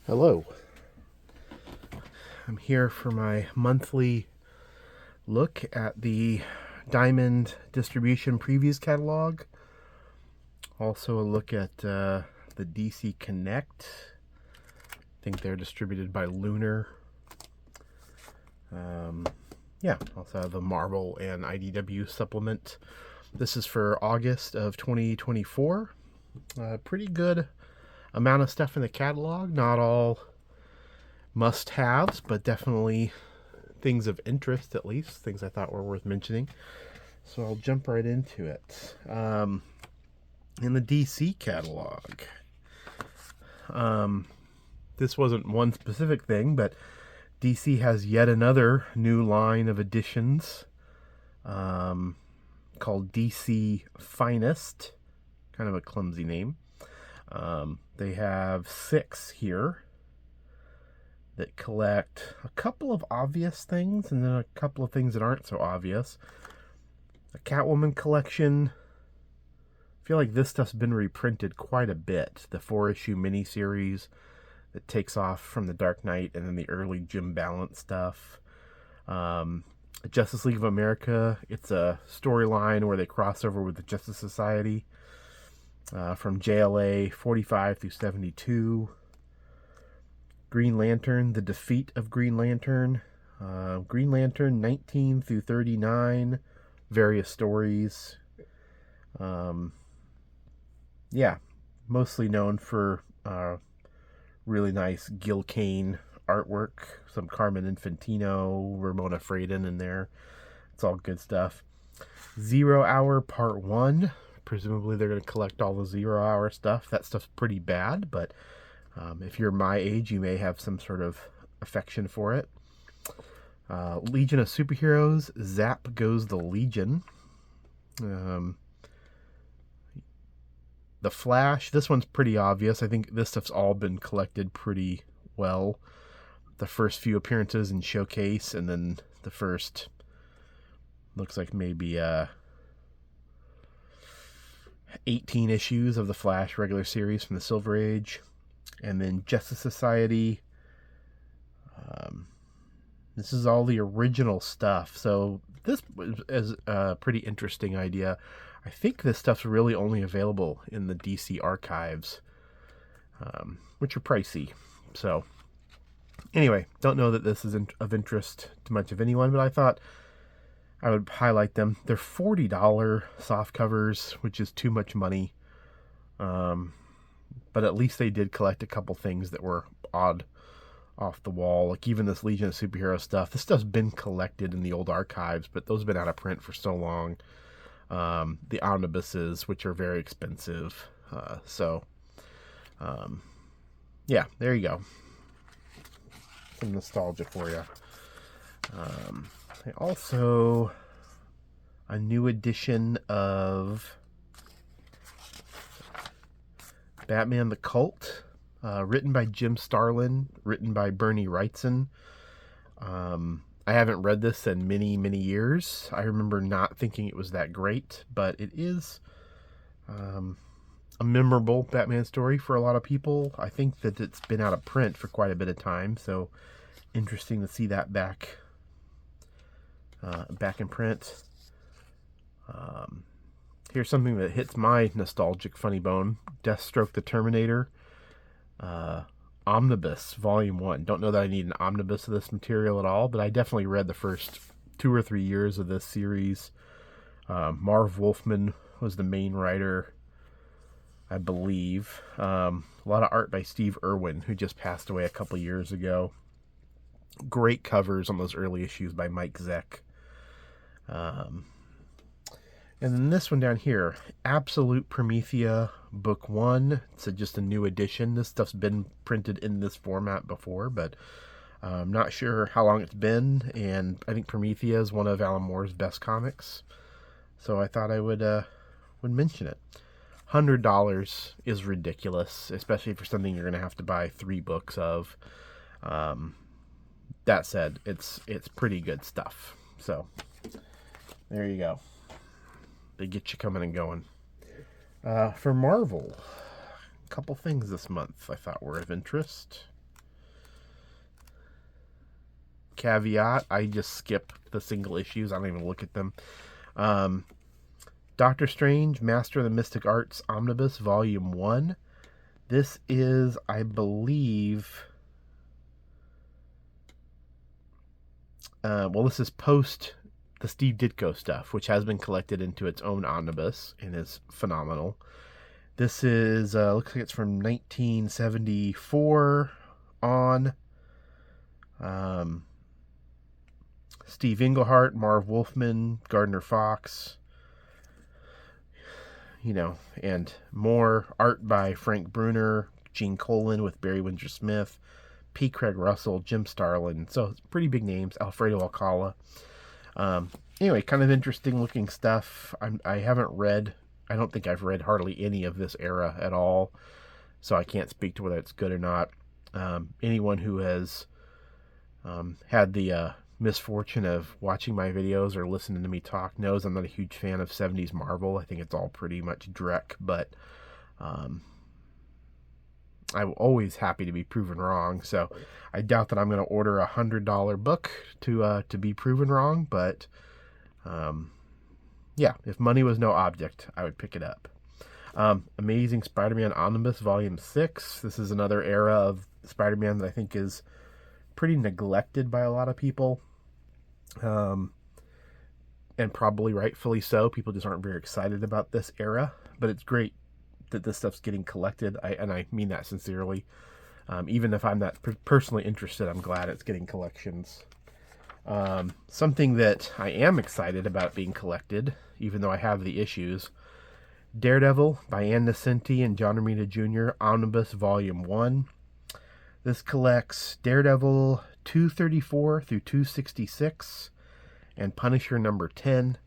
Hello. I'm here for my monthly look at the Diamond Distribution Previews catalog. Also, a look at the DC Connect. I think they're distributed by Lunar. Also have the Marvel and IDW supplement. This is for August of 2024. Pretty good amount of stuff in the catalog. Not all must-haves, but definitely things of interest, at least things I thought were worth mentioning. So I'll jump right into it. In the DC catalog, this wasn't one specific thing, but DC has yet another new line of editions called DC Finest. Kind of a clumsy name. They have 6 here that collect a couple of obvious things and then a couple of things that aren't so obvious. A Catwoman collection. I feel like this stuff's been reprinted quite a bit. The 4-issue miniseries that takes off from the Dark Knight and then the early Jim Balance stuff. Justice League of America. It's a storyline where they cross over with the Justice Society from JLA 45 through 72. Green Lantern, The Defeat of Green Lantern. Green Lantern 19 through 39. Various stories. Mostly known for really nice Gil Kane artwork. Some Carmen Infantino, Ramona Fradon in there. It's all good stuff. 0 Hour Part 1. Presumably they're going to collect all the 0 Hour stuff. That stuff's pretty bad, but if you're my age, you may have some sort of affection for it. Legion of Superheroes, Zap Goes the Legion. The Flash, this one's pretty obvious. I think this stuff's all been collected pretty well. The first few appearances in Showcase, and then the first, looks like maybe 18 issues of the Flash regular series from the Silver Age. And then Justice Society. This is all the original stuff. So this is a pretty interesting idea. I think this stuff's really only available in the DC archives, which are pricey. So anyway, don't know that this is of interest to much of anyone, but I thought I would highlight them. They're $40 soft covers, which is too much money. But at least they did collect a couple things that were odd off the wall. Like even this Legion of Superhero stuff. This stuff's been collected in the old archives, but those have been out of print for so long. The omnibuses, which are very expensive. There you go. Some nostalgia for you. Also, a new edition of Batman the Cult, written by Jim Starlin, written by Bernie Wrightson. I haven't read this in many, many years. I remember not thinking it was that great, but it is a memorable Batman story for a lot of people. I think that it's been out of print for quite a bit of time, so interesting to see that back in print. Here's something that hits my nostalgic funny bone. Deathstroke the Terminator. Omnibus, Volume 1. Don't know that I need an omnibus of this material at all, but I definitely read the first 2 or 3 years of this series. Marv Wolfman was the main writer, I believe. A lot of art by Steve Irwin, who just passed away a couple years ago. Great covers on those early issues by Mike Zeck. And then this one down here, Absolute Promethea, Book 1. It's just a new edition. This stuff's been printed in this format before, but I'm not sure how long it's been. And I think Promethea is one of Alan Moore's best comics, so I thought I would mention it. $100 is ridiculous, especially for something you're going to have to buy 3 books of. That said, it's pretty good stuff. So there you go. They get you coming and going. For Marvel, a couple things this month I thought were of interest. caveat, I just skip the single issues. I don't even look at them. Doctor Strange, Master of the Mystic Arts Omnibus, Volume 1. This is, I believe... well, this is post the Steve Ditko stuff, which has been collected into its own omnibus and is phenomenal. This is, looks like it's from 1974 on. Steve Englehart, Marv Wolfman, Gardner Fox, you know, and more. Art by Frank Bruner, Gene Colan with Barry Windsor Smith, P. Craig Russell, Jim Starlin. So it's pretty big names. Alfredo Alcala. Anyway, kind of interesting looking stuff. I haven't read, I don't think I've read hardly any of this era at all, so I can't speak to whether it's good or not. Anyone who has had the misfortune of watching my videos or listening to me talk knows I'm not a huge fan of 70s Marvel. I think it's all pretty much dreck, but I'm always happy to be proven wrong. So I doubt that I'm going to order a $100 book to be proven wrong, but yeah, if money was no object, I would pick it up. Amazing Spider-Man Omnibus Volume 6. This is another era of Spider-Man that I think is pretty neglected by a lot of people. And probably rightfully so. People just aren't very excited about this era, but it's great that this stuff's getting collected. And I mean that sincerely. Even if I'm not personally interested, I'm glad it's getting collections. Something that I am excited about being collected, even though I have the issues, Daredevil by Ann Nocenti and John Romita Jr. Omnibus Volume 1. This collects Daredevil 234 through 266 and Punisher number 10.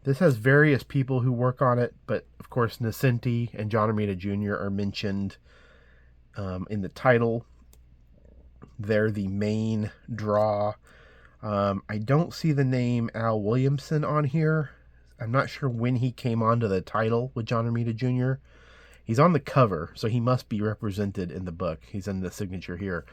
This has various people who work on it, but of course Nocenti and John Romita Jr. are mentioned in the title. They're the main draw. I don't see the name Al Williamson on here. I'm not sure when he came onto the title with John Romita Jr. He's on the cover, so he must be represented in the book. He's in the signature here.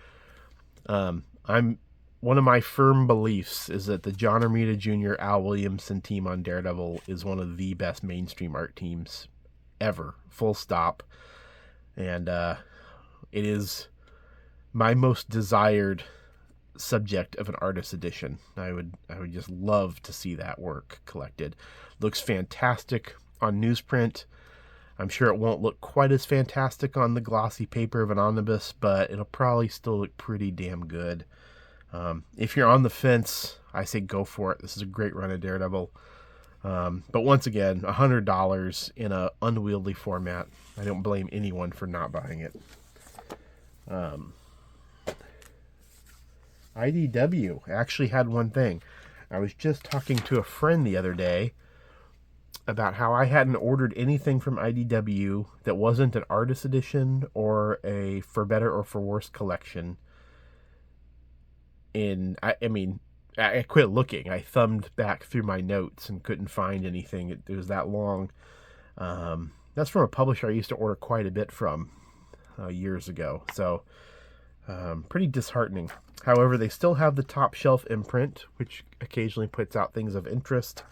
One of my firm beliefs is that the John Romita Jr. Al Williamson team on Daredevil is one of the best mainstream art teams ever. Full stop. And it is my most desired subject of an artist edition. I would just love to see that work collected. Looks fantastic on newsprint. I'm sure it won't look quite as fantastic on the glossy paper of an omnibus, but it'll probably still look pretty damn good. If you're on the fence, I say go for it. This is a great run of Daredevil. But once again, $100 in an unwieldy format. I don't blame anyone for not buying it. IDW actually had one thing. I was just talking to a friend the other day about how I hadn't ordered anything from IDW that wasn't an artist edition or a For Better or For Worse collection. I quit looking. I thumbed back through my notes and couldn't find anything. It was that long. That's from a publisher I used to order quite a bit from years ago. So pretty disheartening. However, they still have the Top Shelf imprint, which occasionally puts out things of interest.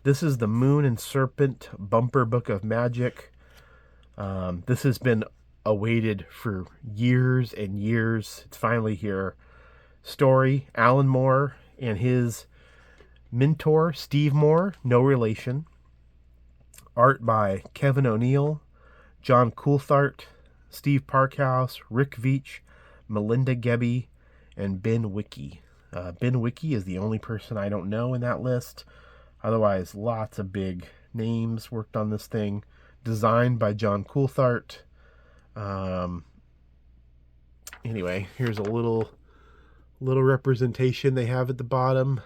This is the Moon and Serpent Bumper Book of Magic. This has been awaited for years and years. It's finally here. Story, Alan Moore and his mentor, Steve Moore, no relation. Art by Kevin O'Neill, John Coulthart, Steve Parkhouse, Rick Veitch, Melinda Gebbie, and Ben Wiki. Ben Wiki is the only person I don't know in that list. Otherwise, lots of big names worked on this thing. Designed by John Coulthart. Anyway, here's a little representation they have at the bottom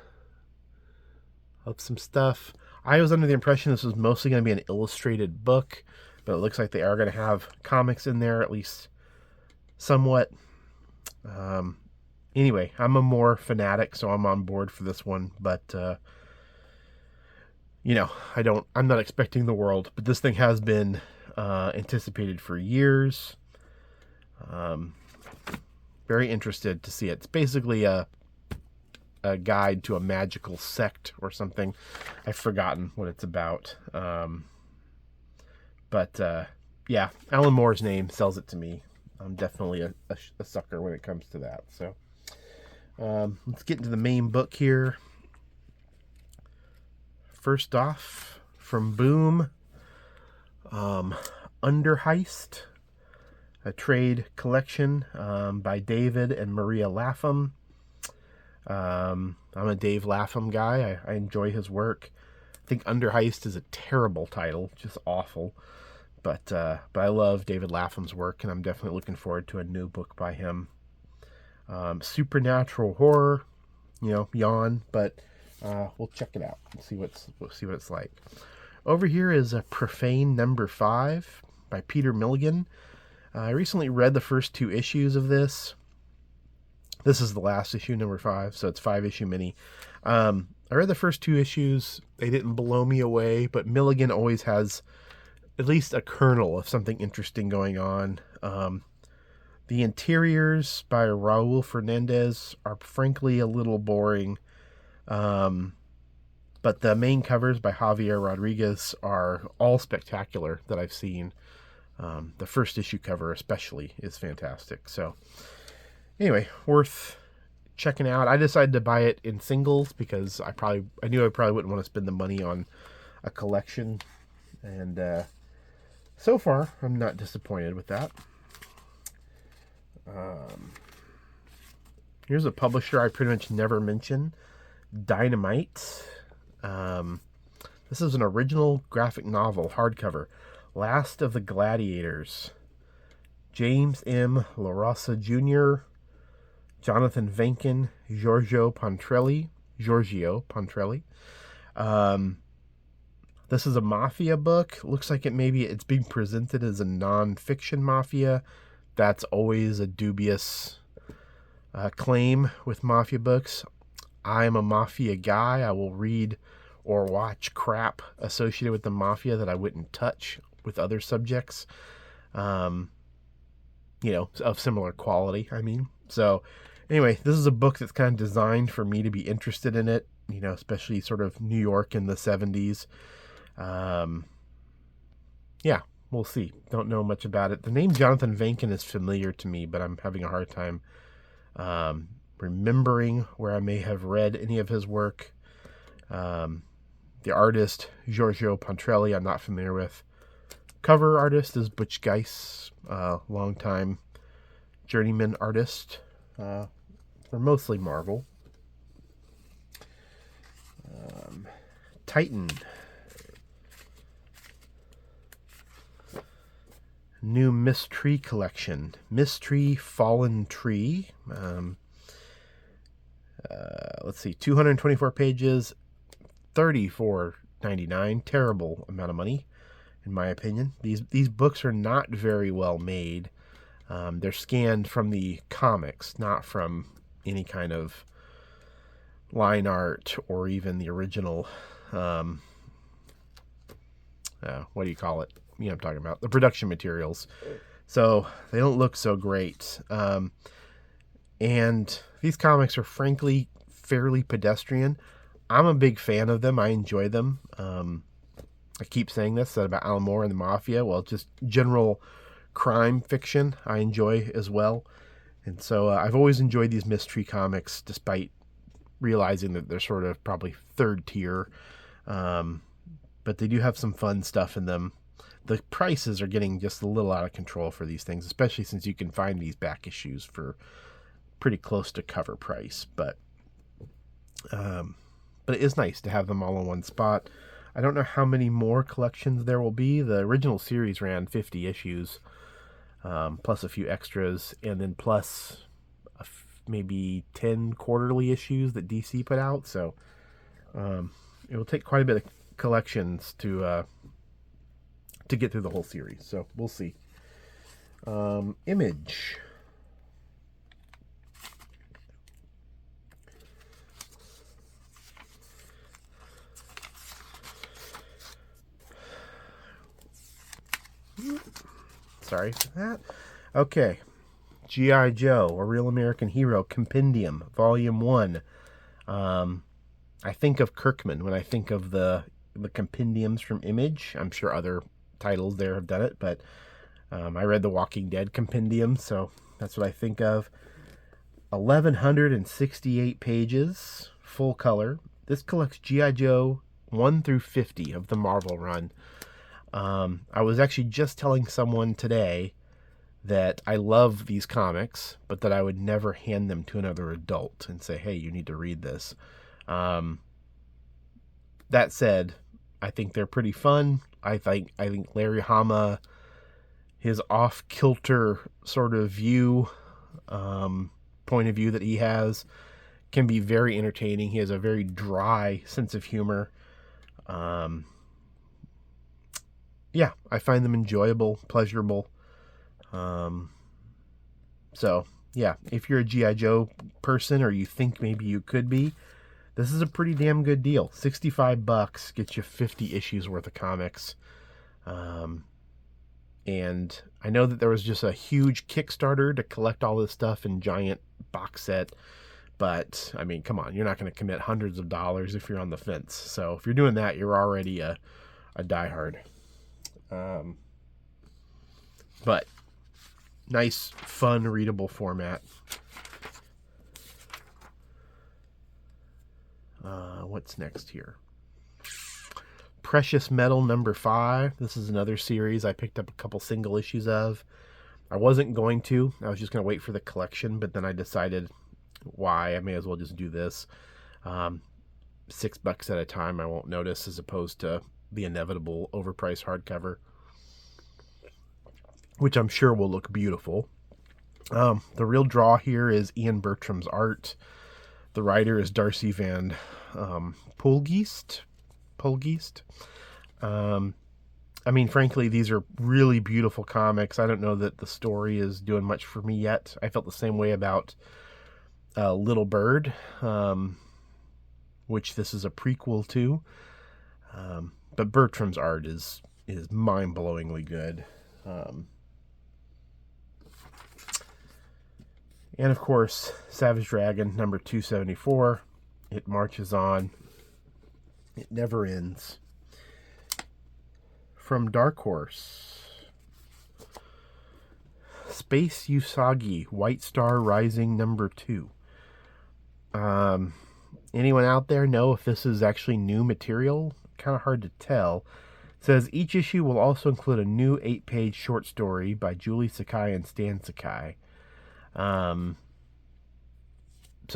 of some stuff. I was under the impression this was mostly going to be an illustrated book, but it looks like they are going to have comics in there, at least somewhat. Anyway, I'm a Moore fanatic, so I'm on board for this one, but I'm not expecting the world, but this thing has been anticipated for years. very interested to see it. It's basically a guide to a magical sect or something. I've forgotten what it's about. But yeah, Alan Moore's name sells it to me. I'm definitely a sucker when it comes to that. So let's get into the main book here. First off, from Boom, Underheist, a trade collection by David and Maria Lapham. I'm a Dave Lapham guy. I enjoy his work. I think Underheist is a terrible title, just awful. But I love David Lapham's work, and I'm definitely looking forward to a new book by him. Supernatural horror, yawn, but we'll check it out and we'll see what it's like. Over here is a Profane number 5 by Peter Milligan. I recently read the first 2 issues of this. This is the last issue, number 5, so it's 5-issue mini. I read the first 2 issues. They didn't blow me away, but Milligan always has at least a kernel of something interesting going on. The interiors by Raul Fernandez are frankly a little boring. But the main covers by Javier Rodriguez are all spectacular that I've seen. The first issue cover especially is fantastic. So anyway, worth checking out. I decided to buy it in singles because I knew I probably wouldn't want to spend the money on a collection. And so far, I'm not disappointed with that. Here's a publisher I pretty much never mention, Dynamite. This is an original graphic novel, hardcover, Last of the Gladiators. James M. LaRosa Jr., Jonathan Venkin, Giorgio Pontrelli. This is a mafia book. Looks like it's being presented as a non-fiction mafia. That's always a dubious claim with mafia books. I'm a mafia guy. I will read or watch crap associated with the mafia that I wouldn't touch with other subjects, of similar quality, I mean. So anyway, this is a book that's kind of designed for me to be interested in it, especially sort of New York in the 70s. Yeah, we'll see. Don't know much about it. The name Jonathan Venkin is familiar to me, but I'm having a hard time remembering where I may have read any of his work. The artist, Giorgio Pontrelli, I'm not familiar with. Cover artist is Butch Guice, longtime journeyman artist for mostly Marvel. Titan. New Mystery collection. Mystery Fallen Tree. Let's see, 224 pages, $34.99. Terrible amount of money, in my opinion. These books are not very well made. They're scanned from the comics, not from any kind of line art or even the original. What do you call it? I'm talking about the production materials. So they don't look so great. And these comics are frankly fairly pedestrian. I'm a big fan of them. I enjoy them. I keep saying this about Alan Moore and the Mafia. Well, just general crime fiction I enjoy as well. And so I've always enjoyed these mystery comics, despite realizing that they're sort of probably third tier. But they do have some fun stuff in them. The prices are getting just a little out of control for these things, especially since you can find these back issues for pretty close to cover price. But it is nice to have them all in one spot. I don't know how many more collections there will be. The original series ran 50 issues, plus a few extras, and then plus maybe 10 quarterly issues that DC put out. So it will take quite a bit of collections to get through the whole series. So we'll see. Image. Sorry for that. Okay. G.I. Joe, A Real American Hero Compendium, Volume 1. I think of Kirkman when I think of the compendiums from Image. I'm sure other titles there have done it, but I read the Walking Dead compendium, so that's what I think of. 1,168 pages, full color. This collects G.I. Joe 1 through 50 of the Marvel run. I was actually just telling someone today that I love these comics, but that I would never hand them to another adult and say, hey, you need to read this. That said, I think they're pretty fun. I think Larry Hama, his off-kilter sort of view, point of view that he has, can be very entertaining. He has a very dry sense of humor. Yeah, I find them enjoyable, pleasurable. So, yeah, if you're a G.I. Joe person, or you think maybe you could be, this is a pretty damn good deal. $65 gets you 50 issues worth of comics. And I know that there was just a huge Kickstarter to collect all this stuff in giant box set. But, I mean, come on, you're not going to commit hundreds of dollars if you're on the fence. So if you're doing that, you're already a diehard. But nice, fun, readable format. What's next here? Precious Metal number 5. This is another series I picked up a couple single issues of. I wasn't going to. I was just going to wait for the collection, but then I decided, why? I may as well just do this. $6 at a time I won't notice, as opposed to the inevitable overpriced hardcover, which I'm sure will look beautiful. The real draw here is Ian Bertram's art. The writer is Darcy Van Poelgeest. I mean, frankly, these are really beautiful comics. I don't know that the story is doing much for me yet. I felt the same way about Little Bird, which this is a prequel to. But Bertram's art is mind-blowingly good. And of course, Savage Dragon number 274. It marches on. It never ends. From Dark Horse, Space Usagi, White Star Rising number 2. Anyone out there know if this is actually new material? Kind of hard to tell. It says each issue will also include a new 8-page short story by Julie Sakai and Stan Sakai. So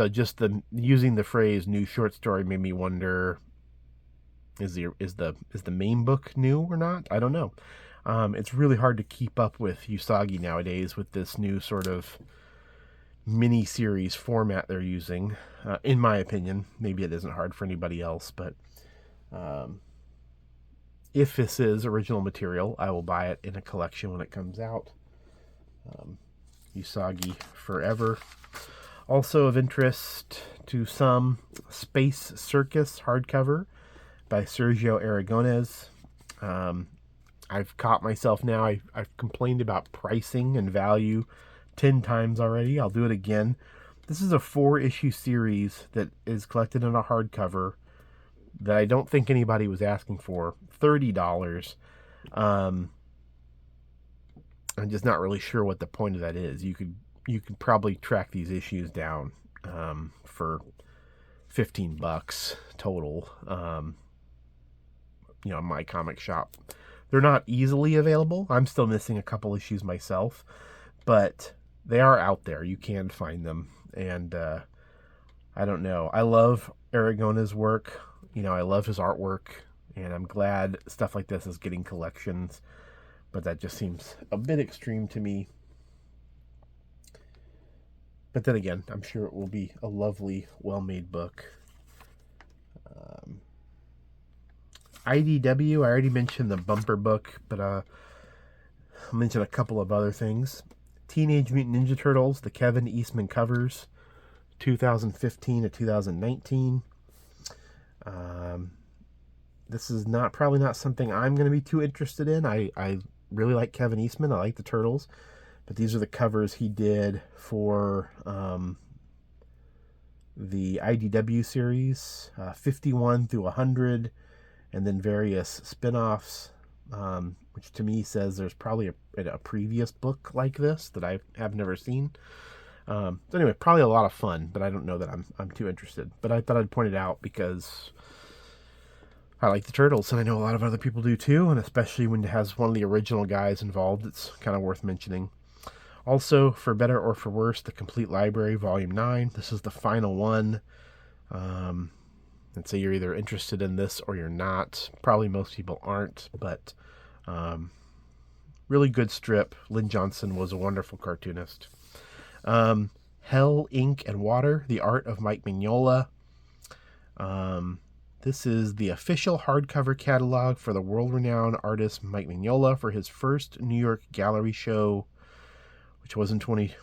just using the phrase "new short story" made me wonder: is the main book new or not? I don't know. It's really hard to keep up with Usagi nowadays with this new sort of mini-series format they're using. In my opinion, maybe it isn't hard for anybody else, but if this is original material, I will buy it in a collection when it comes out. Usagi forever. Also of interest to some, Space Circus hardcover by Sergio Aragonés. I've caught myself now. I've complained about pricing and value 10 times already. I'll do it again. This is a 4-issue series that is collected in a hardcover that I don't think anybody was asking for. $30. I'm just not really sure what the point of that is. You could probably track these issues down for $15 total. My comic shop. They're not easily available. I'm still missing a couple issues myself, but they are out there. You can find them. And I don't know. I love Aragonés' work. I love his artwork, and I'm glad stuff like this is getting collections, but that just seems a bit extreme to me. But then again, I'm sure it will be a lovely, well-made book. IDW, I already mentioned the bumper book, but I'll mention a couple of other things. Teenage Mutant Ninja Turtles, the Kevin Eastman covers, 2015 to 2019. This is probably not something I'm going to be too interested in. I really like Kevin Eastman. I like the Turtles. But these are the covers he did for the IDW series, 51 through 100, and then various spin-offs, which to me says there's probably a previous book like this that I have never seen. So anyway, probably a lot of fun, but I don't know that I'm too interested. But I thought I'd point it out because I like the Turtles, and I know a lot of other people do too, and especially when it has one of the original guys involved, it's kind of worth mentioning. Also, For Better or For Worse, The Complete Library, Volume 9. This is the final one. And so you're either interested in this or you're not. Probably most people aren't, but really good strip. Lynn Johnson was a wonderful cartoonist. Hell, Ink, and Water, The Art of Mike Mignola. This is the official hardcover catalog for the world-renowned artist Mike Mignola for his first New York gallery show,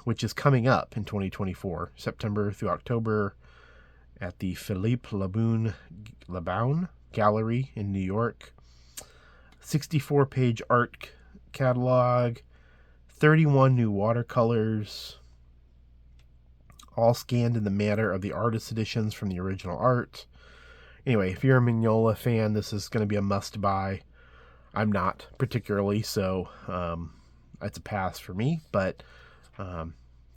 which is coming up in 2024, September through October, at the Philippe Laboun Gallery in New York. 64-page art catalog, 31 new watercolors, all scanned in the manner of the artist editions from the original art. Anyway, if you're a Mignola fan, this is going to be a must-buy. I'm not particularly, so it's a pass for me, but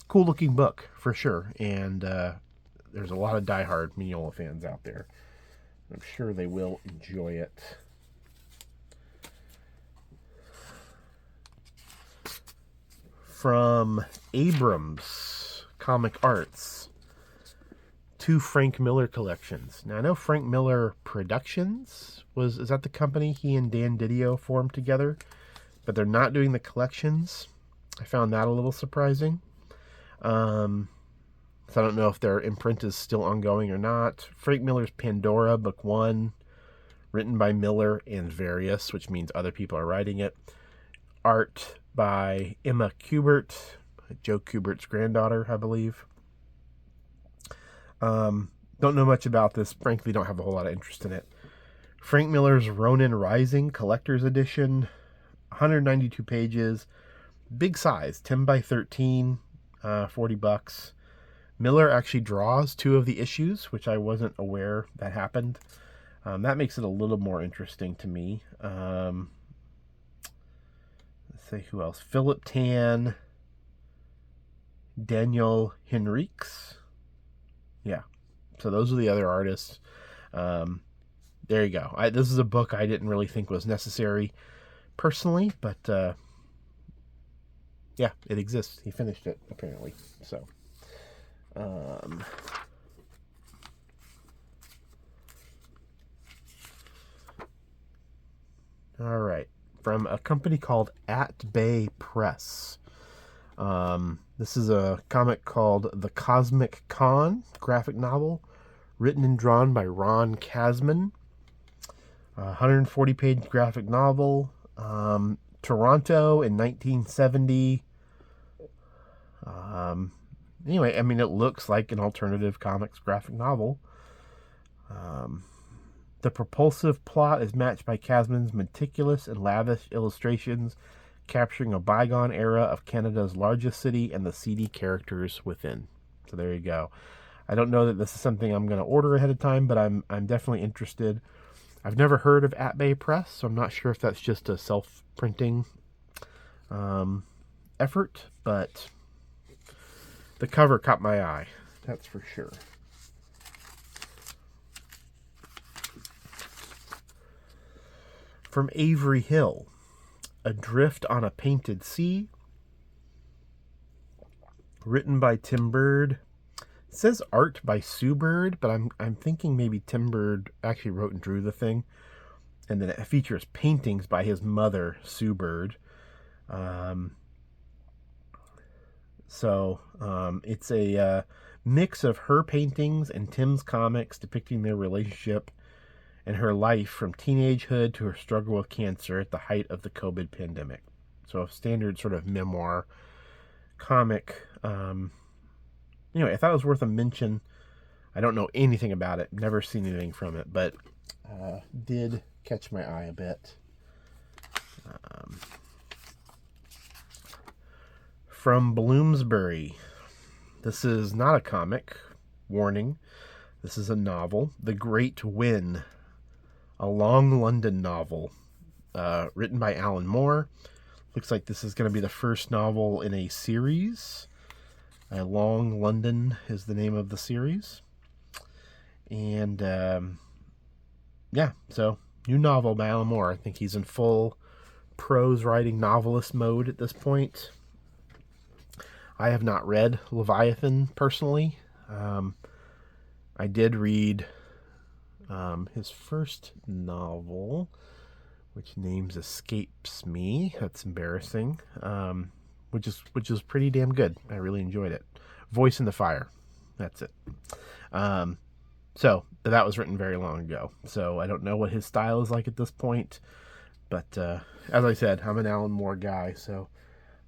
cool-looking book for sure, and there's a lot of diehard Mignola fans out there. I'm sure they will enjoy it. From Abrams Comic Arts, 2 Frank Miller collections. Now, I know Frank Miller Productions is that the company he and Dan Didio formed together, but they're not doing the collections. I found that a little surprising. So I don't know if their imprint is still ongoing or not. Frank Miller's Pandora, Book 1, written by Miller and various, which means other people are writing it. Art by Emma Kubert, Joe Kubert's granddaughter, I believe. Don't know much about this. Frankly, don't have a whole lot of interest in it. Frank Miller's Ronin Rising Collector's Edition, 192 pages, big size, 10 by 13, $40. Miller actually draws 2 of the issues, which I wasn't aware that happened. That makes it a little more interesting to me. Let's see who else. Philip Tan, Daniel Henriques. Yeah, so those are the other artists. There you go. This is a book I didn't really think was necessary personally, but yeah, it exists. He finished it, apparently. So, all right. From a company called At Bay Press. This is a comic called The Cosmic Con, graphic novel, written and drawn by Ron Kasman. 140-page graphic novel. Toronto in 1970. Anyway, I mean, it looks like an alternative comics graphic novel. The propulsive plot is matched by Kasman's meticulous and lavish illustrations, capturing a bygone era of Canada's largest city and the seedy characters within. So there you go. I don't know that this is something I'm going to order ahead of time, but I'm definitely interested. I've never heard of At Bay Press, so I'm not sure if that's just a self-printing effort, but the cover caught my eye. That's for sure. From Avery Hill, Adrift on a Painted Sea, written by Tim Bird. It says art by Sue Bird, but I'm thinking maybe Tim Bird actually wrote and drew the thing. And then it features paintings by his mother, Sue Bird. It's a mix of her paintings and Tim's comics depicting their relationship and her life from teenagehood to her struggle with cancer at the height of the COVID pandemic. So a standard sort of memoir comic. Anyway, I thought it was worth a mention. I don't know anything about it. Never seen anything from it, but did catch my eye a bit. From Bloomsbury. This is not a comic. Warning. This is a novel. The Great Win. A long London novel. Written by Alan Moore. Looks like this is going to be the first novel in a series. A Long London is the name of the series. And, yeah, so new novel by Alan Moore. I think he's in full prose writing novelist mode at this point. I have not read Leviathan personally. I did read his first novel, which names escapes me. That's embarrassing. Which is pretty damn good. I really enjoyed it. Voice in the Fire. That's it. So that was written very long ago. So I don't know what his style is like at this point. But as I said, I'm an Alan Moore guy, so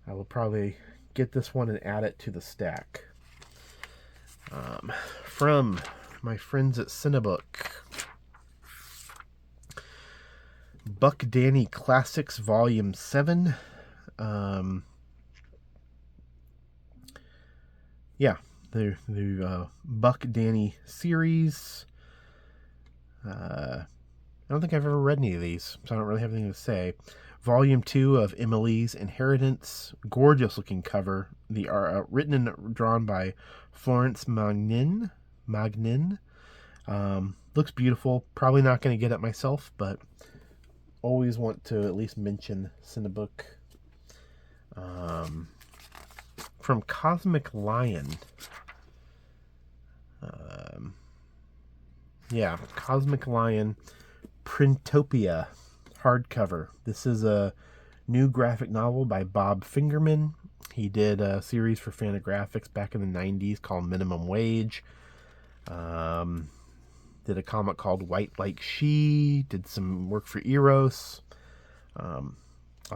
I will probably get this one and add it to the stack. From my friends at Cinebook, Buck Danny Classics Volume 7. Yeah, the Buck Danny series. I don't think I've ever read any of these, so I don't really have anything to say. Volume 2 of Emily's Inheritance. Gorgeous looking cover. The written and drawn by Florence Magnin. Looks beautiful. Probably not going to get it myself, but always want to at least mention Cinebook. From Cosmic Lion. Yeah, Cosmic Lion Printopia hardcover. This is a new graphic novel by Bob Fingerman. He did a series for Fantagraphics back in the 90s called Minimum Wage. Did a comic called White Like She. Did some work for Eros. I'll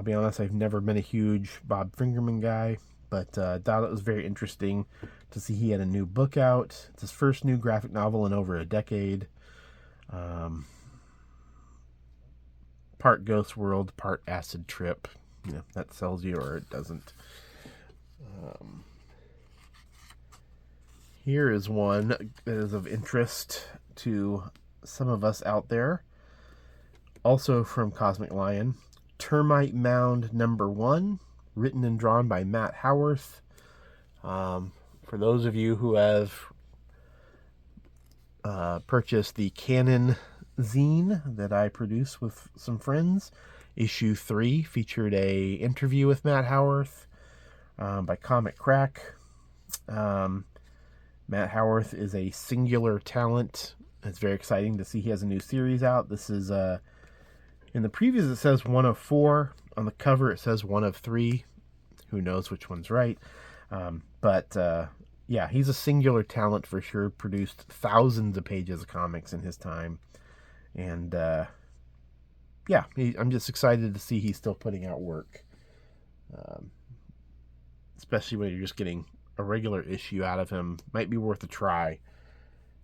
be honest, I've never been a huge Bob Fingerman guy, but thought it was very interesting to see he had a new book out. It's his first new graphic novel in over a decade. Part Ghost World, part Acid Trip. You know, that sells you or it doesn't. Here is one that is of interest to some of us out there. Also from Cosmic Lion, Termite Mound #1, written and drawn by Matt Howarth. For those of you who have purchased the Canon zine that I produce with some friends, issue 3 featured a interview with Matt Howarth by Comic Crack. Matt Howarth is a singular talent. It's very exciting to see he has a new series out. This is in the previews it says 1 of 4. On the cover it says 1 of 3. Who knows which one's right? Yeah, he's a singular talent for sure. Produced thousands of pages of comics in his time. And, yeah, I'm just excited to see he's still putting out work. Especially when you're just getting a regular issue out of him. Might be worth a try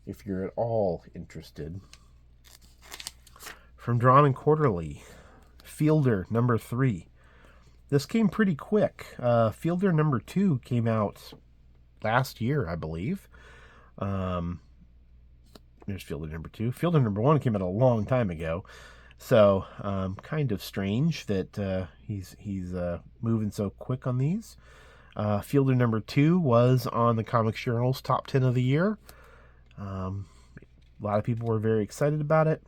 if you're at all interested. From Drawn and Quarterly, Fielder #3. This came pretty quick. Fielder #2 came out last year, I believe. There's Fielder #2. Fielder #1 came out a long time ago. So, kind of strange that he's moving so quick on these. Fielder #2 was on the Comics Journal's top 10 of the year. A lot of people were very excited about it.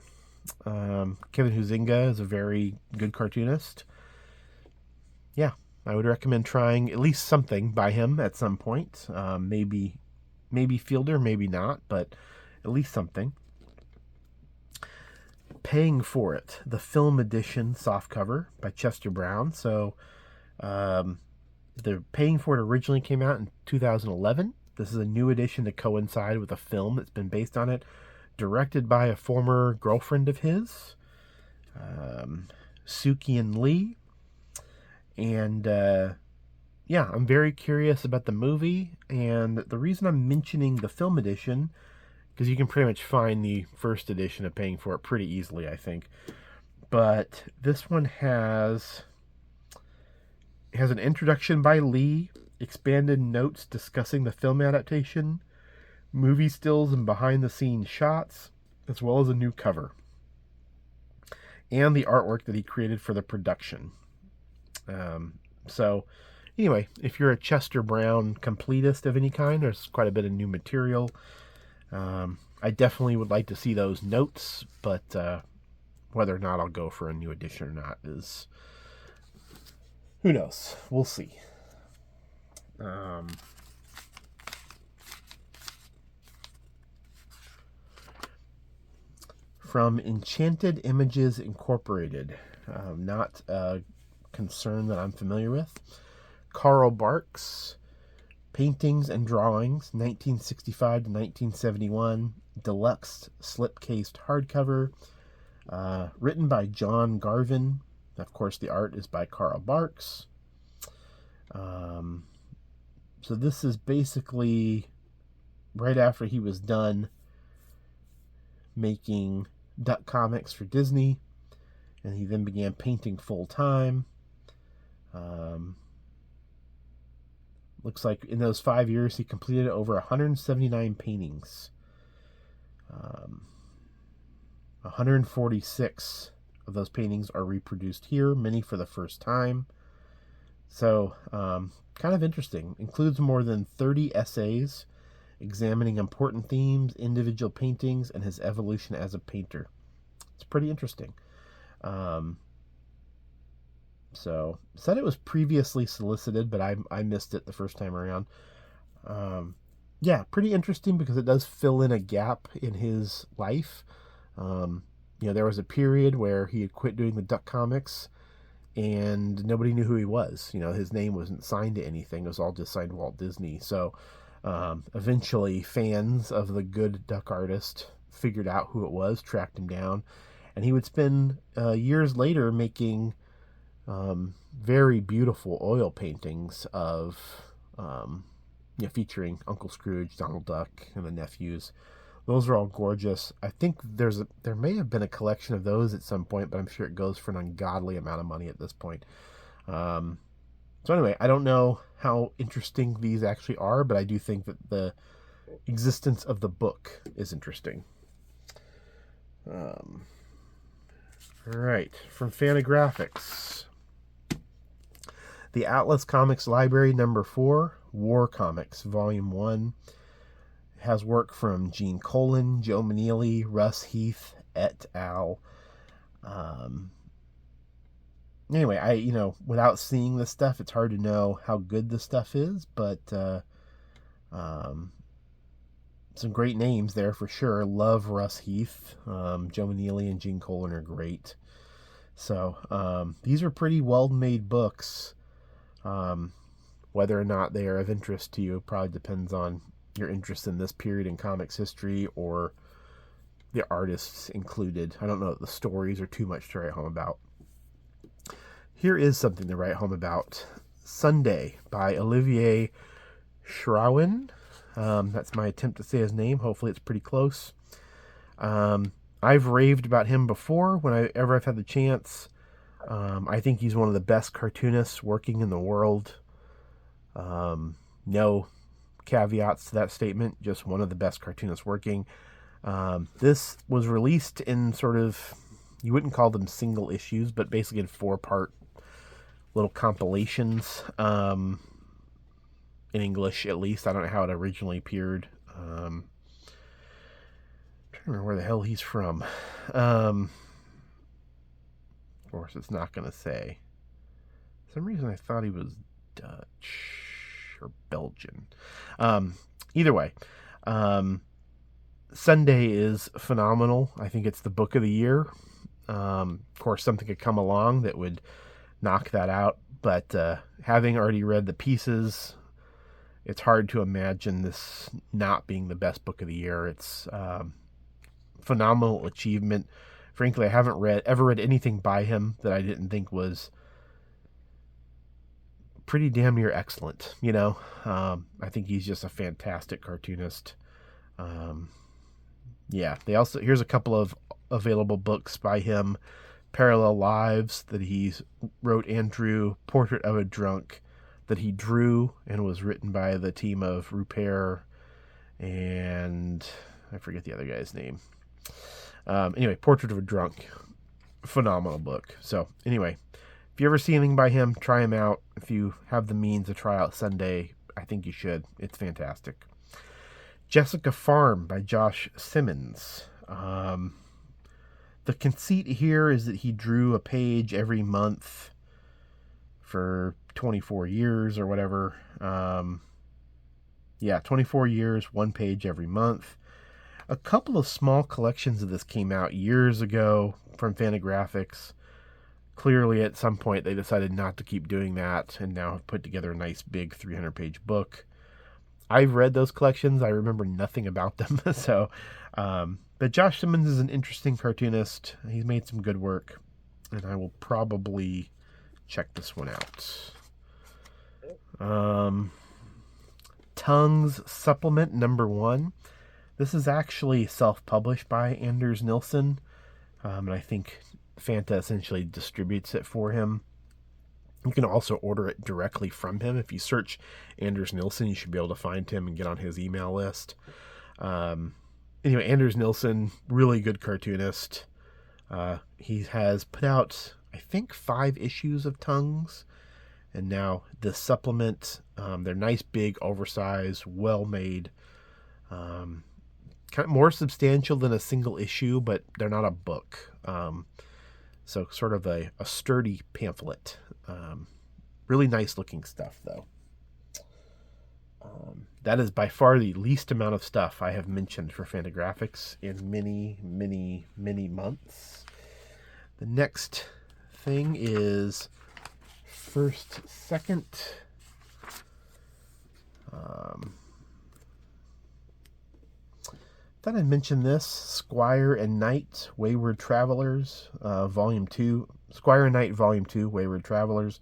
Kevin Huizinga is a very good cartoonist. Yeah, I would recommend trying at least something by him at some point. Maybe Fielder, maybe not, but at least something. Paying for It, the film edition softcover by Chester Brown. So, the Paying for It originally came out in 2011. This is a new edition to coincide with a film that's been based on it, directed by a former girlfriend of his, Sukian Lee. And yeah, I'm very curious about the movie. And the reason I'm mentioning the film edition, because you can pretty much find the first edition of Paying for It pretty easily, I think. But this one has an introduction by Lee, expanded notes discussing the film adaptation, movie stills and behind-the-scenes shots, as well as a new cover, and the artwork that he created for the production. So, anyway, if you're a Chester Brown completist of any kind, there's quite a bit of new material. I definitely would like to see those notes, but whether or not I'll go for a new edition or not is... who knows? We'll see. From Enchanted Images Incorporated, not a concern that I'm familiar with. Carl Barks, Paintings and Drawings, 1965 to 1971, deluxe slip-cased hardcover, written by John Garvin. Of course, the art is by Carl Barks. So this is basically right after he was done making Duck comics for Disney, and he then began painting full-time. Looks like in those 5 years he completed over 179 paintings. 146 of those paintings are reproduced here, many for the first time. So, kind of interesting. Includes more than 30 essays examining important themes, individual paintings, and his evolution as a painter. It's pretty interesting. So, said it was previously solicited, but I missed it the first time around. Yeah, pretty interesting because it does fill in a gap in his life. There was a period where he had quit doing the Duck comics and nobody knew who he was. His name wasn't signed to anything. It was all just signed Walt Disney. So eventually fans of the good Duck artist figured out who it was, tracked him down, and he would spend years later making very beautiful oil paintings of featuring Uncle Scrooge, Donald Duck, and the nephews. Those are all gorgeous. I think there may have been a collection of those at some point, but I'm sure it goes for an ungodly amount of money at this point. So anyway, I don't know how interesting these actually are, but I do think that the existence of the book is interesting. All right, from Fantagraphics. The Atlas Comics Library number 4, War Comics, Volume 1. Has work from Gene Colan, Joe Maneely, Russ Heath, et al. Anyway, without seeing this stuff, it's hard to know how good the stuff is, but some great names there for sure. Love Russ Heath. Joe Maneely and Gene Colan are great. So these are pretty well-made books. Whether or not they are of interest to you probably depends on your interest in this period in comics history or the artists included. I don't know that the stories are too much to write home about. Here is something to write home about. Sunday by Olivier Schrouwen. That's my attempt to say his name. Hopefully it's pretty close. I've raved about him before whenever I've had the chance. I think he's one of the best cartoonists working in the world. No caveats to that statement, just one of the best cartoonists working. This was released in sort of, you wouldn't call them single issues, but basically in 4-part little compilations, in English at least. I don't know how it originally appeared. I'm trying to remember where the hell he's from. Of course, it's not going to say. For some reason I thought he was Dutch or Belgian. Either way, Sunday is phenomenal. I think it's the book of the year. Of course, something could come along that would knock that out, but having already read the pieces, it's hard to imagine this not being the best book of the year. It's phenomenal achievement. Frankly, I haven't ever read anything by him that I didn't think was pretty damn near excellent. I think he's just a fantastic cartoonist. Here's a couple of available books by him. Parallel Lives that he wrote and drew, Portrait of a Drunk, that he drew and was written by the team of Rupert and I forget the other guy's name. Anyway, Portrait of a Drunk. Phenomenal book. So anyway, if you ever see anything by him, try him out. If you have the means to try out Sunday, I think you should. It's fantastic. Jessica Farm by Josh Simmons. The conceit here is that he drew a page every month for 24 years or whatever. 24 years, one page every month. A couple of small collections of this came out years ago from Fantagraphics. Clearly, at some point, they decided not to keep doing that and now have put together a nice big 300-page book. I've read those collections. I remember nothing about them. But Josh Simmons is an interesting cartoonist. He's made some good work, and I will probably check this one out. Tongues Supplement #1. This is actually self-published by Anders Nilsson, and I think Fanta essentially distributes it for him. You can also order it directly from him. If you search Anders Nilsson, you should be able to find him and get on his email list. Anyway, Anders Nilsson, really good cartoonist. He has put out, I think, 5 issues of Tongues. And now the supplement, they're nice, big, oversized, well-made. Kind of more substantial than a single issue, but they're not a book. So sort of a sturdy pamphlet. Really nice looking stuff, though. That is by far the least amount of stuff I have mentioned for Fantagraphics in many, many, many months. The next thing is First Second. Thought I'd mention this. Squire and Knight, Wayward Travelers, Volume 2. Squire and Knight, Volume 2, Wayward Travelers,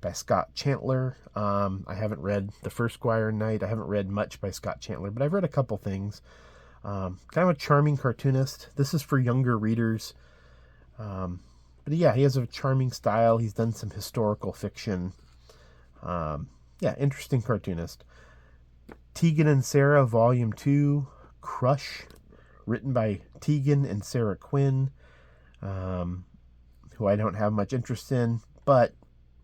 by Scott Chandler. I haven't read the first Squire and Knight. I haven't read much by Scott Chandler, but I've read a couple things. Kind of a charming cartoonist. This is for younger readers. But yeah, he has a charming style. He's done some historical fiction. Interesting cartoonist. Tegan and Sarah, Volume 2, Crush, written by Tegan and Sarah Quinn, who I don't have much interest in, but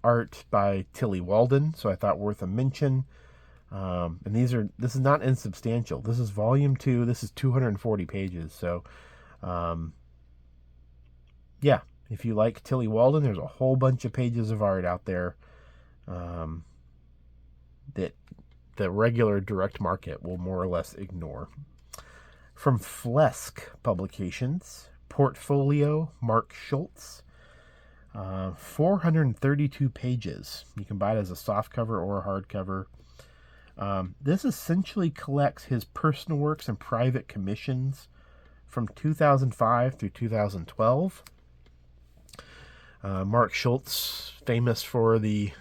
art by Tilly Walden, so I thought worth a mention. And this is not insubstantial. This is Volume 2. This is 240 pages. So, if you like Tilly Walden, there's a whole bunch of pages of art out there that the regular direct market will more or less ignore. From Flesk Publications, Portfolio, Mark Schultz. 432 pages. You can buy it as a softcover or a hardcover. This essentially collects his personal works and private commissions from 2005 through 2012. Mark Schultz, famous for the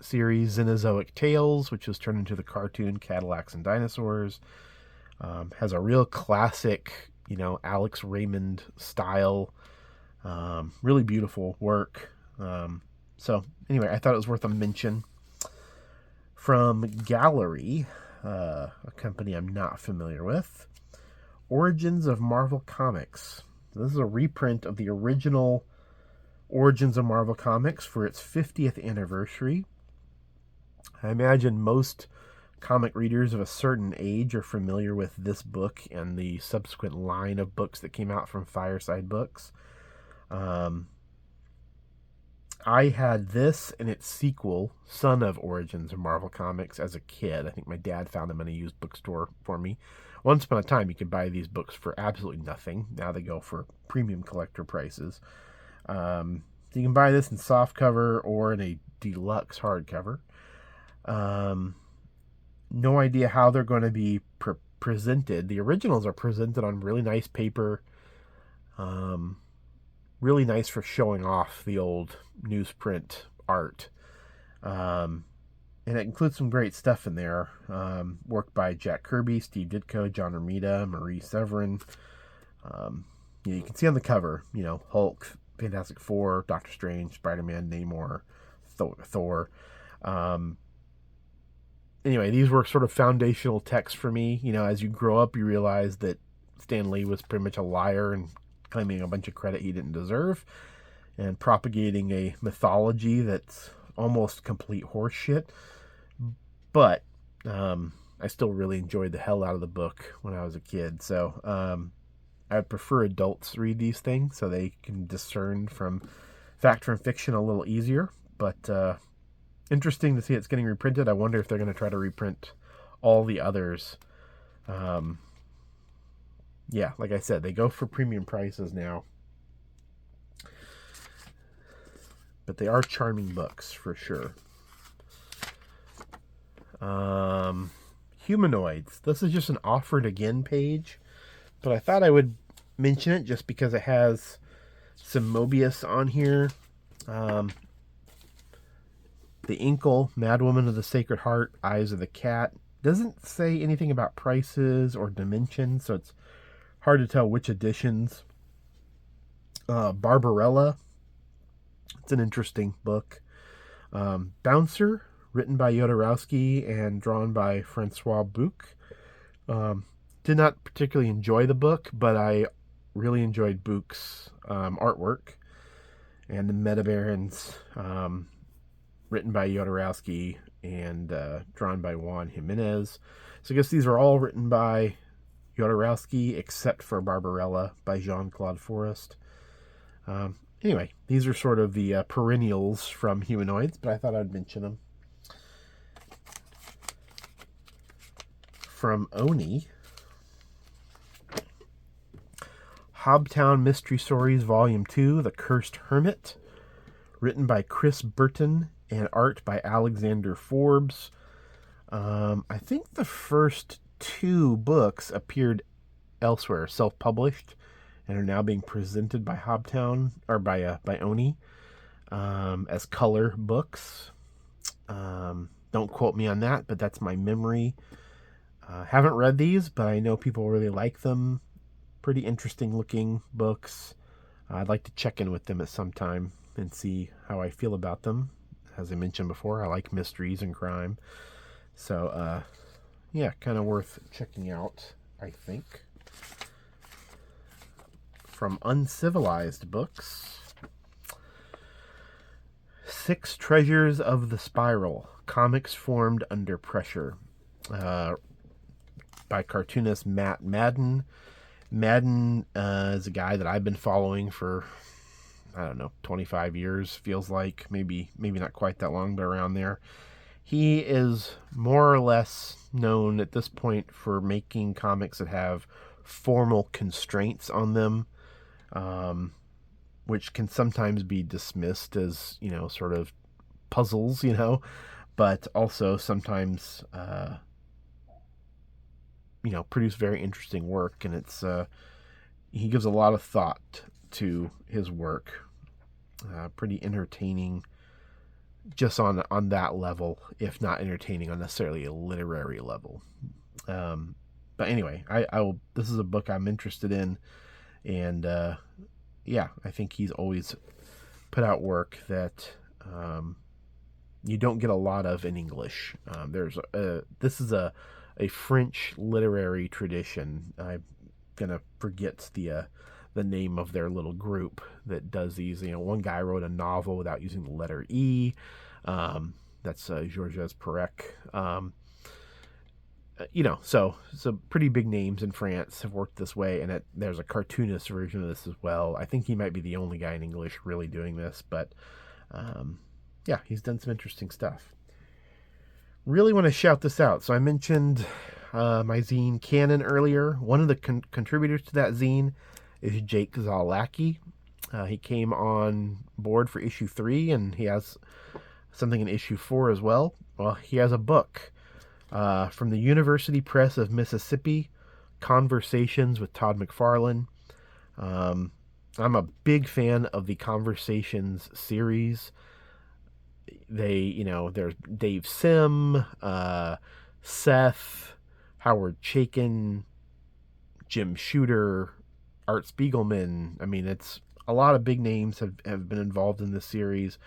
series Xenozoic Tales, which was turned into the cartoon Cadillacs and Dinosaurs. Has a real classic, Alex Raymond style. Really beautiful work. So anyway, I thought it was worth a mention. From Gallery, a company I'm not familiar with, Origins of Marvel Comics. This is a reprint of the original Origins of Marvel Comics for its 50th anniversary. I imagine most comic readers of a certain age are familiar with this book and the subsequent line of books that came out from Fireside Books. I had this and its sequel, Son of Origins of Marvel Comics, as a kid. I think my dad found them in a used bookstore for me. Once upon a time, you could buy these books for absolutely nothing. Now they go for premium collector prices. So you can buy this in softcover or in a deluxe hardcover. No idea how they're going to be presented. The originals are presented on really nice paper. Really nice for showing off the old newsprint art. And it includes some great stuff in there. Work by Jack Kirby, Steve Ditko, John Romita, Marie Severin. You can see on the cover, Hulk, Fantastic Four, Doctor Strange, Spider-Man, Namor, Thor. anyway, these were sort of foundational texts for me. You know, as you grow up, you realize that Stan Lee was pretty much a liar and claiming a bunch of credit he didn't deserve, and propagating a mythology that's almost complete horseshit. But I still really enjoyed the hell out of the book when I was a kid. So I would prefer adults read these things so they can discern from fact from fiction a little easier. But interesting to see it's getting reprinted. I wonder if they're going to try to reprint all the others. Yeah, like I said, they go for premium prices now. But they are charming books for sure. Humanoids. This is just an offered again page, but I thought I would mention it just because it has some Mobius on here. The Inkle, Madwoman of the Sacred Heart, Eyes of the Cat. Doesn't say anything about prices or dimensions, so it's hard to tell which editions. Barbarella. It's an interesting book. Bouncer, written by Jodorowsky and drawn by Francois Buch. Did not particularly enjoy the book, but I really enjoyed Buch's artwork. And the Metabarons, written by Jodorowsky and drawn by Juan Jimenez. So I guess these are all written by Jodorowsky, except for Barbarella by Jean-Claude Forest. Anyway, these are sort of the perennials from Humanoids, but I thought I'd mention them. From Oni, Hobtown Mystery Stories Volume 2, The Cursed Hermit, written by Chris Burton and art by Alexander Forbes. I think the first 2 books appeared elsewhere, self-published, and are now being presented by Hobtown, or by Oni, as color books. Don't quote me on that, but that's my memory. Haven't read these, but I know people really like them. Pretty interesting looking books. I'd like to check in with them at some time and see how I feel about them. As I mentioned before, I like mysteries and crime. So, yeah, kind of worth checking out, I think. From Uncivilized Books, 6 Treasures of the Spiral, Comics Formed Under Pressure, by cartoonist Matt Madden. Madden is a guy that I've been following for, I don't know, 25 years, feels like. Maybe not quite that long, but around there. He is more or less known at this point for making comics that have formal constraints on them, which can sometimes be dismissed as, you know, sort of puzzles, you know, but also sometimes, you know, produce very interesting work. And it's, he gives a lot of thought to his work. Pretty entertaining just on that level, if not entertaining on necessarily a literary level. But anyway, I will, this is a book I'm interested in, and yeah, I think he's always put out work that you don't get a lot of in English. This is a French literary tradition. I'm gonna forget the name of their little group that does these. You know, one guy wrote a novel without using the letter E. That's Georges Perec. You know, so pretty big names in France have worked this way, and there's a cartoonist version of this as well. I think he might be the only guy in English really doing this, but yeah, he's done some interesting stuff. Really want to shout this out. So I mentioned my zine Canon earlier. One of the contributors to that zine is Jake Zalacki. He came on board for issue 3, and he has something in issue 4 as well. Well, he has a book from the University Press of Mississippi, Conversations with Todd McFarlane. I'm a big fan of the Conversations series. They, you know, there's Dave Sim, Seth, Howard Chaykin, Jim Shooter, Art Spiegelman. I mean, it's a lot of big names have been involved in this series.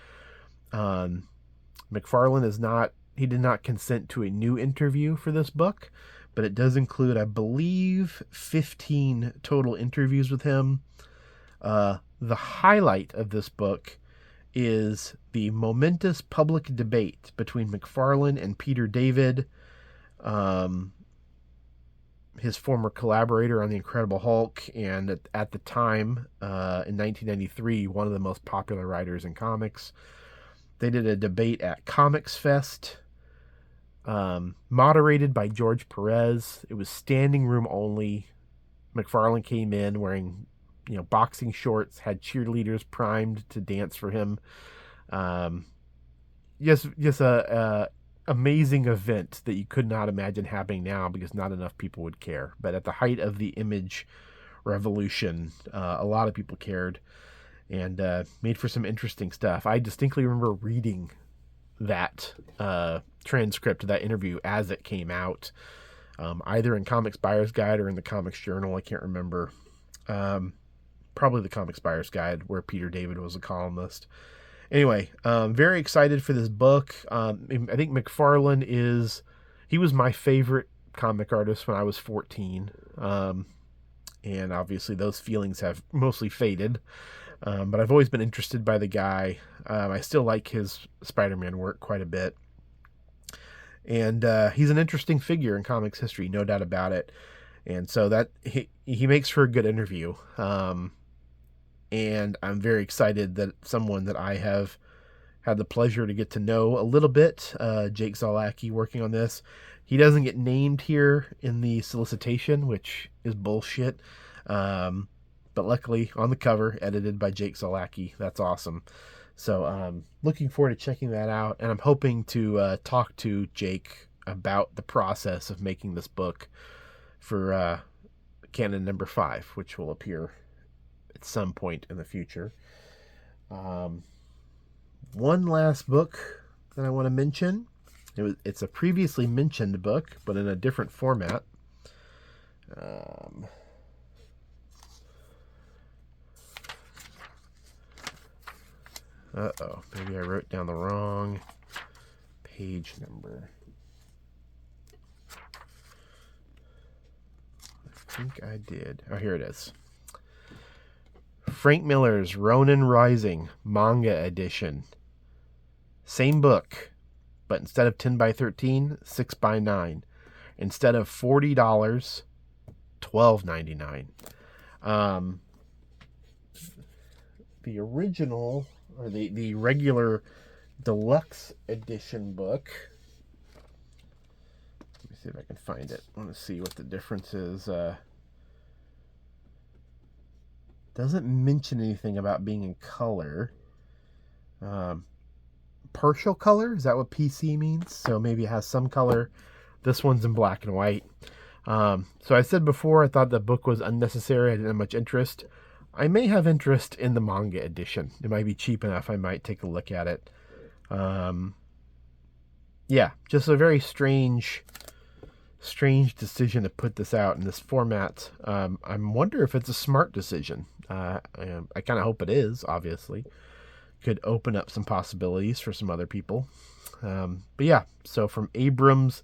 McFarlane is not he did not consent to a new interview for this book, but it does include, I believe, 15 total interviews with him. The highlight of this book is the momentous public debate between McFarlane and Peter David, his former collaborator on The Incredible Hulk, and at the time, in 1993, one of the most popular writers in comics. They did a debate at Comics Fest, moderated by George Perez. It was standing room only. McFarlane came in wearing, boxing shorts, had cheerleaders primed to dance for him. Just a amazing event that you could not imagine happening now because not enough people would care. But at the height of the image revolution, a lot of people cared, and made for some interesting stuff. I distinctly remember reading that transcript of that interview as it came out, either in Comics Buyer's Guide or in the Comics Journal. I can't remember. Probably the Comics Buyer's Guide, where Peter David was a columnist. Anyway, very excited for this book. I think McFarlane he was my favorite comic artist when I was 14. And obviously those feelings have mostly faded. But I've always been interested by the guy. I still like his Spider-Man work quite a bit. And he's an interesting figure in comics history, no doubt about it. And so that he makes for a good interview. And I'm very excited that someone that I have had the pleasure to get to know a little bit, Jake Zalacki, working on this. He doesn't get named here in the solicitation, which is bullshit. But luckily, on the cover, edited by Jake Zalacki. That's awesome. So looking forward to checking that out. And I'm hoping to talk to Jake about the process of making this book for Canon number 5, which will appear at some point in the future. One last book that I want to mention. It's a previously mentioned book, but in a different format. Maybe I wrote down the wrong page number. I think I did. Oh, here it is. Frank Miller's Ronin Rising manga edition. Same book, but instead of 10x13, 6x9. Instead of $40, $12.99. The original, or the regular deluxe edition book. Let me see if I can find it. I want to see what the difference is. Doesn't mention anything about being in color. Partial color? Is that what PC means? So maybe it has some color. This one's in black and white. So I said before I thought the book was unnecessary. I didn't have much interest. I may have interest in the manga edition. It might be cheap enough. I might take a look at it. Yeah, just a very strange decision to put this out in this format. I wonder if it's a smart decision. I kind of hope it is, obviously. Could open up some possibilities for some other people. But yeah, so from Abrams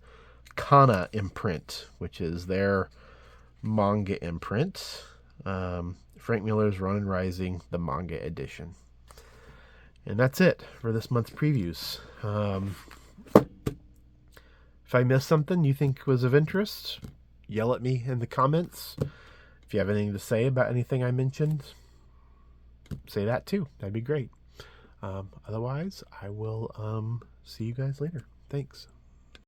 Kana imprint, which is their manga imprint. Frank Miller's Ronin Rising, the manga edition. And that's it for this month's previews. If I missed something you think was of interest, yell at me in the comments. If you have anything to say about anything I mentioned, say that too. That'd be great. Otherwise, I will see you guys later. Thanks.